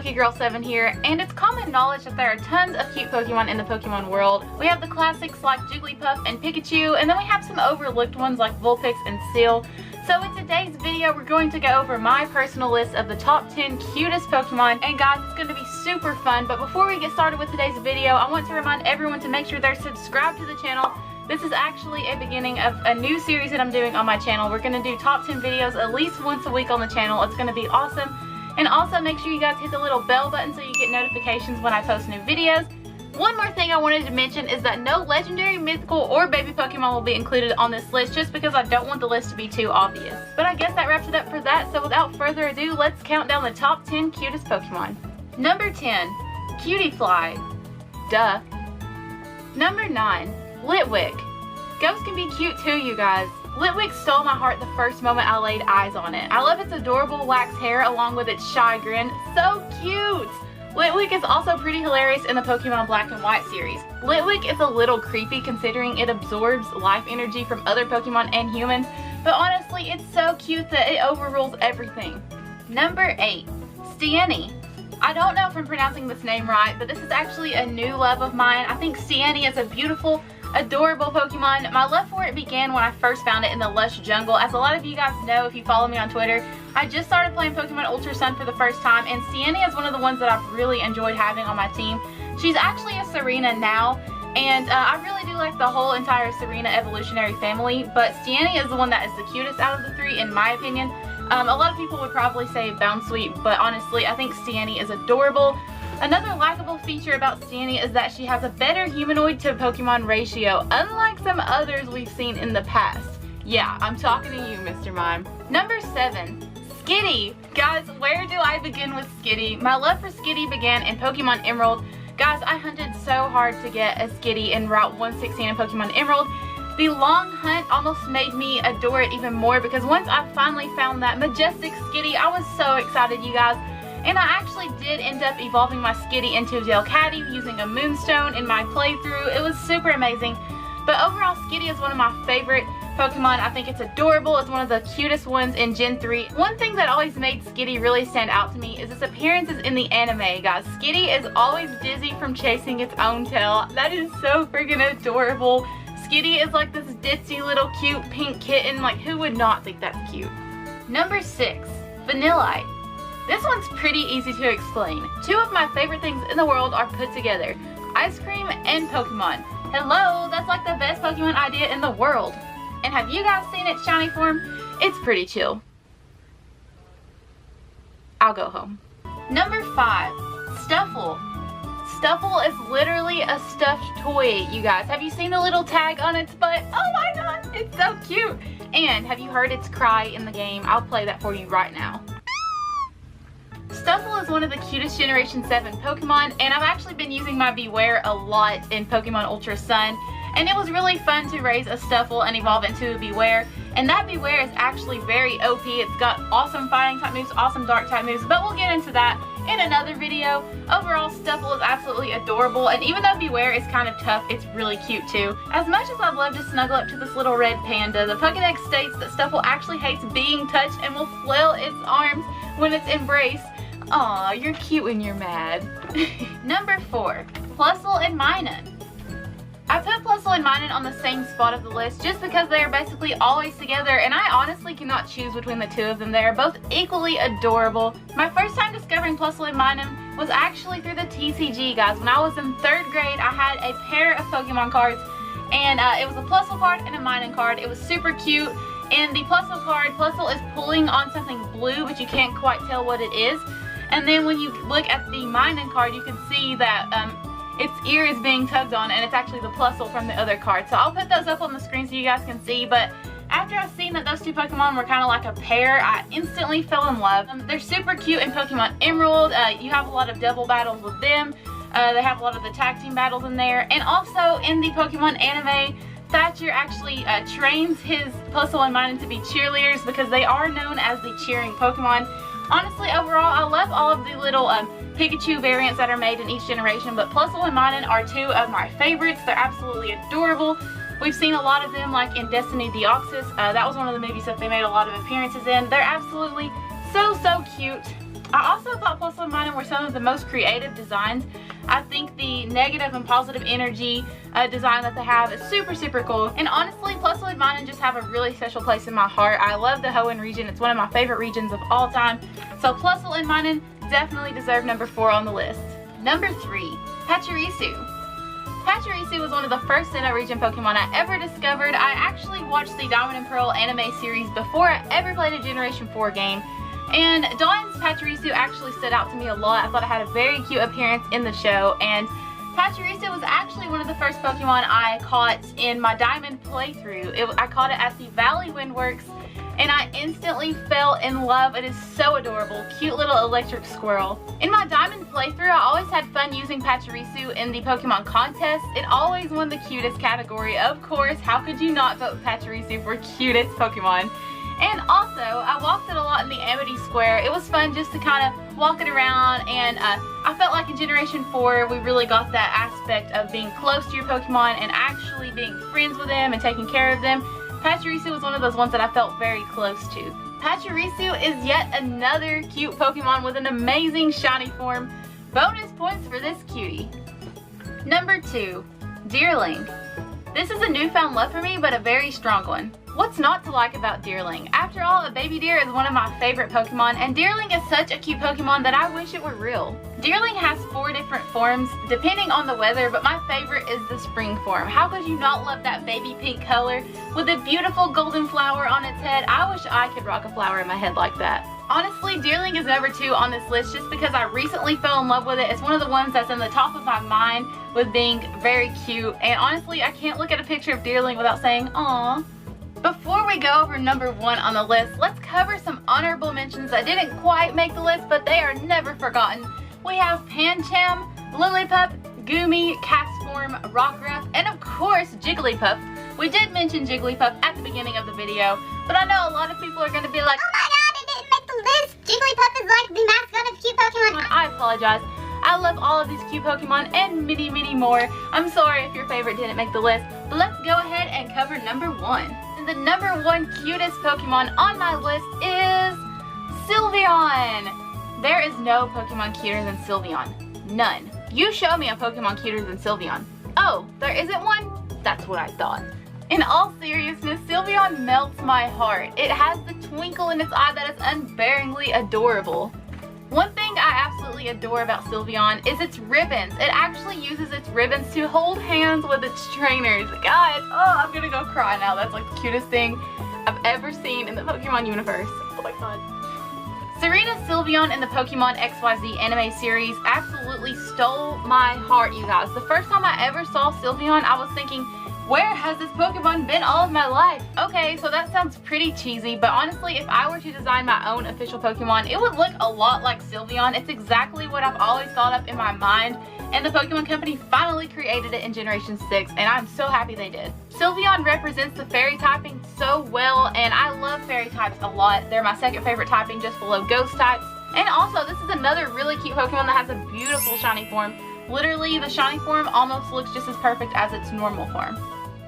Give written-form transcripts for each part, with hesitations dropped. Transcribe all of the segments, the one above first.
PokeGirl7 here, and it's common knowledge that there are tons of cute Pokemon in the Pokemon world. We have the classics like Jigglypuff and Pikachu, and then we have some overlooked ones like Vulpix and Seel. So in today's video, we're going to go over my personal list of the top 10 cutest Pokemon, and guys, it's going to be super fun. But before we get started with today's video, I want to remind everyone to make sure they're subscribed to the channel. This is actually a beginning of a new series that I'm doing on my channel. We're going to do top 10 videos at least once a week on the channel. It's going to be awesome. And also make sure you guys hit the little bell button so you get notifications when I post new videos. One more thing I wanted to mention is that no legendary, mythical, or baby Pokemon will be included on this list just because I don't want the list to be too obvious. But I guess that wraps it up for that, so without further ado, let's count down the top 10 cutest Pokemon. Number 10, Cutiefly. Duh. Number 9, Litwick. Ghosts can be cute too, you guys. Litwick stole my heart the first moment I laid eyes on it. I love its adorable waxed hair along with its shy grin. So cute! Litwick is also pretty hilarious in the Pokemon Black and White series. Litwick is a little creepy considering it absorbs life energy from other Pokemon and humans, but honestly, it's so cute that it overrules everything. Number 8, Steenee. I don't know if I'm pronouncing this name right, but this is actually a new love of mine. I think Steenee is a beautiful, adorable Pokemon. My love for it began when I first found it in the lush jungle. As a lot of you guys know if you follow me on Twitter, I just started playing Pokemon Ultra Sun for the first time, and Steenee is one of the ones that I've really enjoyed having on my team. She's actually a Serena now, and I really do like the whole entire Serena evolutionary family, but Steenee is the one that is the cutest out of the three in my opinion. A lot of people would probably say Bounsweet, but honestly I think Steenee is adorable. Another likable feature about Steenee is that she has a better humanoid to Pokemon ratio, unlike some others we've seen in the past. Yeah, I'm talking to you, Mr. Mime. Number 7, Skitty. Guys, where do I begin with Skitty? My love for Skitty began in Pokemon Emerald. Guys, I hunted so hard to get a Skitty in Route 116 in Pokemon Emerald. The long hunt almost made me adore it even more because once I finally found that majestic Skitty, I was so excited, you guys. And I actually did end up evolving my Skitty into Delcatty using a Moonstone in my playthrough. It was super amazing. But overall, Skitty is one of my favorite Pokemon. I think it's adorable. It's one of the cutest ones in Gen 3. One thing that always made Skitty really stand out to me is its appearances in the anime, guys. Skitty is always dizzy from chasing its own tail. That is so freaking adorable. Skitty is like this ditzy little cute pink kitten. Like, who would not think that's cute? Number 6, Vanillite. This one's pretty easy to explain. Two of my favorite things in the world are put together. Ice cream and Pokemon. Hello, that's like the best Pokemon idea in the world. And have you guys seen its shiny form? It's pretty chill. I'll go home. Number 5, Stufful. Stufful is literally a stuffed toy, you guys. Have you seen the little tag on its butt? Oh my god, it's so cute. And have you heard its cry in the game? I'll play that for you right now. Stufful is one of the cutest Generation 7 Pokemon, and I've actually been using my Beware a lot in Pokemon Ultra Sun, and it was really fun to raise a Stufful and evolve into a Beware, and that Beware is actually very OP. It's got awesome fighting type moves, awesome dark type moves, but we'll get into that in another video. Overall, Stufful is absolutely adorable, and even though Beware is kind of tough, it's really cute too. As much as I'd love to snuggle up to this little red panda, the Pokédex states that Stufful actually hates being touched and will flail its arms when it's embraced. Aw, you're cute when you're mad. Number 4, Plusle and Minun. I put Plusle and Minun on the same spot of the list just because they are basically always together, and I honestly cannot choose between the two of them. They are both equally adorable. My first time discovering Plusle and Minun was actually through the TCG, guys. When I was in 3rd grade, I had a pair of Pokemon cards, and it was a Plusle card and a Minun card. It was super cute. In the Plusle card, Plusle is pulling on something blue, but you can't quite tell what it is. And then when you look at the Minun card, you can see that its ear is being tugged on, and it's actually the Plusle from the other card. So I'll put those up on the screen so you guys can see. But after I've seen that those two Pokemon were kind of like a pair, I instantly fell in love. They're super cute in Pokemon Emerald. You have a lot of double battles with them. They have a lot of the tag team battles in there. And also in the Pokemon anime, Thatcher actually trains his Plusle and Minun to be cheerleaders because they are known as the cheering Pokemon. Honestly, overall, I love all of the little Pikachu variants that are made in each generation, but Plusle and Minun are two of my favorites. They're absolutely adorable. We've seen a lot of them like in Destiny Deoxys. That was one of the movies that they made a lot of appearances in. They're absolutely so cute. I also thought Plusle and Minun were some of the most creative designs. I think the negative and positive energy design that they have is super, super cool. And honestly, Plusle and Minun just have a really special place in my heart. I love the Hoenn region. It's one of my favorite regions of all time. So Plusle and Minun definitely deserve number 4 on the list. Number 3, Pachirisu. Pachirisu was one of the first Sinnoh region Pokemon I ever discovered. I actually watched the Diamond and Pearl anime series before I ever played a Generation 4 game. And Dawn's Pachirisu actually stood out to me a lot. I thought it had a very cute appearance in the show. And Pachirisu was actually one of the first Pokemon I caught in my Diamond playthrough. I caught it at the Valley Windworks, and I instantly fell in love. It is so adorable. Cute little electric squirrel. In my Diamond playthrough, I always had fun using Pachirisu in the Pokemon contest. It always won the cutest category. Of course, how could you not vote Pachirisu for cutest Pokemon? And also, I walked it a lot in the Amity Square. It was fun just to kind of walk it around, and I felt like in Generation 4, we really got that aspect of being close to your Pokemon and actually being friends with them and taking care of them. Pachirisu was one of those ones that I felt very close to. Pachirisu is yet another cute Pokemon with an amazing shiny form. Bonus points for this cutie. Number 2, Deerling. This is a newfound love for me, but a very strong one. What's not to like about Deerling? After all, a baby deer is one of my favorite Pokemon, and Deerling is such a cute Pokemon that I wish it were real. Deerling has 4 different forms depending on the weather, but my favorite is the spring form. How could you not love that baby pink color with a beautiful golden flower on its head? I wish I could rock a flower in my head like that. Honestly, Deerling is number 2 on this list just because I recently fell in love with it. It's one of the ones that's in the top of my mind with being very cute, and honestly, I can't look at a picture of Deerling without saying, aww. Before we go over number 1 on the list, let's cover some honorable mentions that didn't quite make the list, but they are never forgotten. We have Pancham, Lillipup, Goomy, Castform, Rockruff, and of course Jigglypuff. We did mention Jigglypuff at the beginning of the video, but I know a lot of people are going to be like, oh my god, it didn't make the list! Jigglypuff is like the mascot of cute Pokemon. I apologize. I love all of these cute Pokemon and many, many more. I'm sorry if your favorite didn't make the list, but let's go ahead and cover number 1. And the number 1 cutest Pokemon on my list is Sylveon. There is no Pokemon cuter than Sylveon. None. You show me a Pokemon cuter than Sylveon. Oh, there isn't one? That's what I thought. In all seriousness, Sylveon melts my heart. It has the twinkle in its eye that is unbearingly adorable. One thing I absolutely adore about Sylveon is its ribbons. It actually uses its ribbons to hold hands with its trainers. Guys, oh, I'm gonna go cry now. That's like the cutest thing I've ever seen in the Pokemon universe. Oh my god. Serena's Sylveon in the Pokemon XYZ anime series absolutely stole my heart, you guys. The first time I ever saw Sylveon, I was thinking, where has this Pokemon been all of my life? Okay, so that sounds pretty cheesy, but honestly, if I were to design my own official Pokemon, it would look a lot like Sylveon. It's exactly what I've always thought of in my mind, and the Pokemon Company finally created it in Generation 6, and I'm so happy they did. Sylveon represents the fairy typing so well, and I love fairy types a lot. They're my second favorite typing, just below ghost types. And also, this is another really cute Pokemon that has a beautiful shiny form. Literally, the shiny form almost looks just as perfect as its normal form.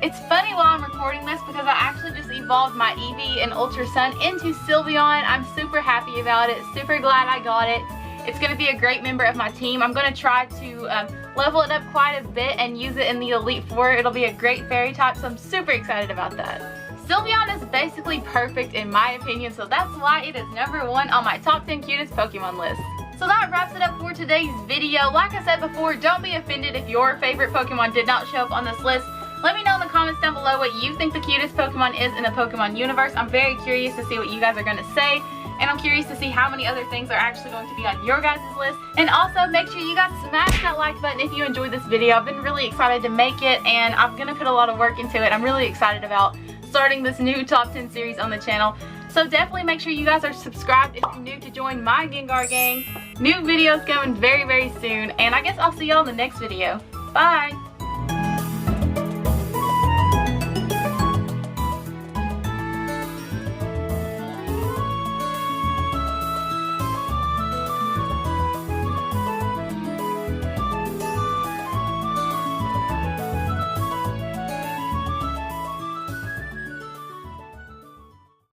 It's funny while I'm recording this because I actually just evolved my Eevee and Ultra Sun into Sylveon. I'm super happy about it, super glad I got it. It's going to be a great member of my team. I'm going to try to level it up quite a bit and use it in the Elite Four. It'll be a great fairy type, so I'm super excited about that. Sylveon is basically perfect in my opinion, so that's why it is number 1 on my top 10 cutest Pokemon list. So that wraps it up for today's video. Like I said before, don't be offended if your favorite Pokemon did not show up on this list. Let me know in the comments down below what you think the cutest Pokemon is in the Pokemon universe. I'm very curious to see what you guys are going to say. And I'm curious to see how many other things are actually going to be on your guys' list. And also, make sure you guys smash that like button if you enjoyed this video. I've been really excited to make it, and I'm going to put a lot of work into it. I'm really excited about starting this new top 10 series on the channel. So definitely make sure you guys are subscribed if you're new to join my Gengar gang. New videos coming very, very soon. And I guess I'll see y'all in the next video. Bye!